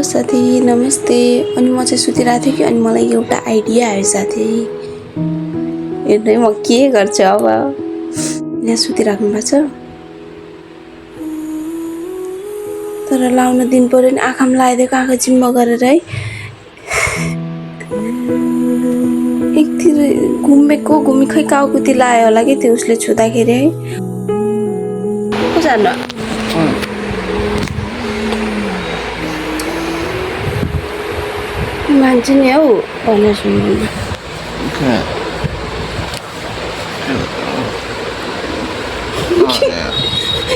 साथी नमस्ते। अनि म चाहिँ सुतिरहेको थिएँ कि अनि मलाई एउटा आइडिया आयो साथी। हेर्दै म के गर्छु अब। यहाँ सुतिराख्नु भएको छ तर लाउन दिन पर्यो नि। आँखामा लगाइदिएको आँखा चिम्म गरेर है। एकतिर घुमेको घुमी खै काउकुती लायो होला कि त्यो उसले छुँदाखेरि है। को जान्न मान्छे नि हौ भनेर सुन्नु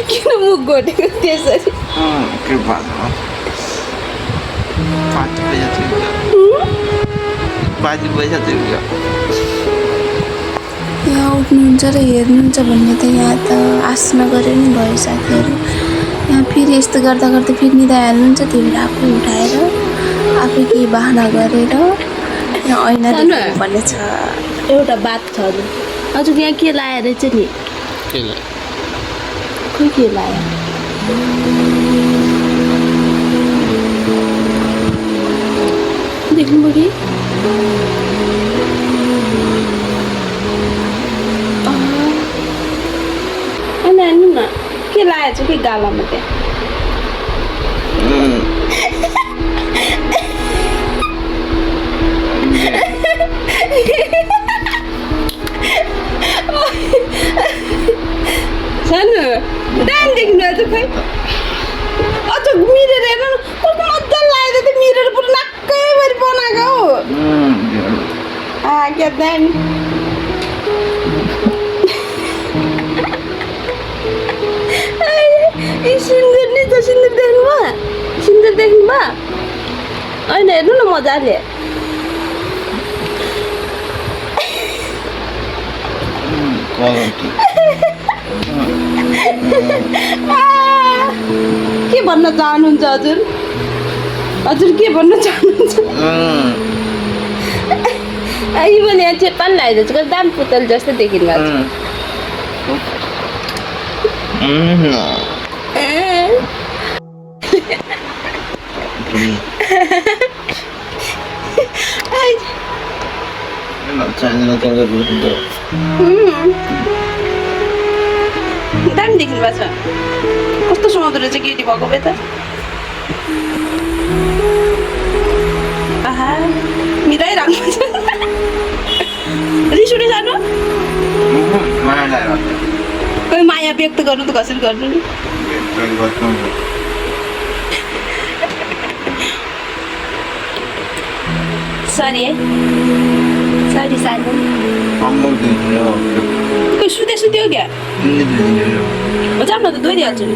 किन मुख घोटेको त्यसरी? यहाँ उठ्नुहुन्छ र हेर्नुहुन्छ भन्ने त यहाँ त आश नगरे नि भयो साथीहरू। यहाँ फेरि यस्तो गर्दा गर्दा फेरि निदाइहाल्नुहुन्छ। त्यो भएर आफै उठाएर आफै केही बहाना गरेर यहाँ ऐना देख्नु पर्ने छ। एउटा बात छ हजुर यहाँ के लाएर चाहिँ नि खोइ के लायो देख्नुभयो कि हेर्नु न के लायो चाहिँ के गालामा त्यहाँ। सानो दान देख्नु आज खै अझ मिरेर हेर्नु न कस्तो मजाले लाग्यो त्यो मिरेर पुरा नाक्कैभरि बनाएको हो। क्या दान सिन्दुर नि त सिन्दुर देख्नुभयो? सिन्दुर देख्नुभयो? होइन हेर्नु न मजाले। के भन्न चाहनुहुन्छ हजुर? हजुर के भन्न चाहनुहुन्छ? इभन यहाँ चेप्पा नि लगाइदिएको छ दाम पुतल जस्तो देखिनु भएको दामी देख्नु भएको छ। कस्तो सुहाउँदो रहेछ केटी भएको भए त। आहा मिलाइराख्नु छ। रिस उठे जानु कोही माया व्यक्त गर्नु त कसरी गर्नु नि। सरी है सरी सानो कोही सुत्यो क्या जाऊँ न त धोइदिइहाल्छु नि।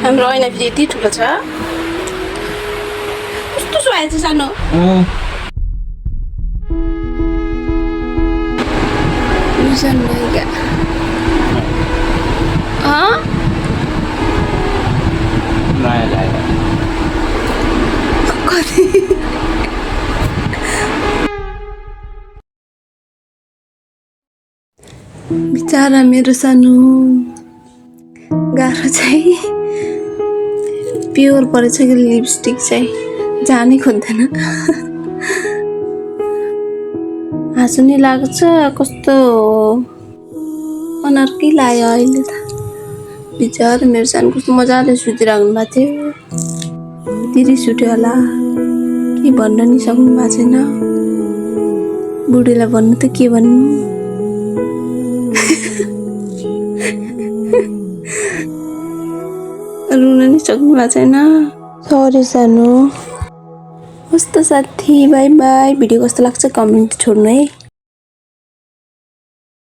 हाम्रो ऐना फेरि यति ठुलो छ कस्तो सुहाएको छ सानो। बिचारा मेरो सानो गाह्रो चाहिँ प्योर परेछ कि लिपस्टिक चाहिँ जानै खोज्दैन। हाँसो नि लाग्छ कस्तो अनर्कै लाग्यो अहिले त। बिचारा मेरो सानो कस्तो मजाले सुतिराख्नु भएको थियो। तिरी सुट्यो होला के भन्न नि सक्नु भएको छैन। बुढीलाई भन्नु त के भन्नु। रुन नि सक्नु भएको छैन। सरी सानो। हस् त साथी बाई बाई। भिडियो कस्तो लाग्छ कमेन्ट छोड्नु है।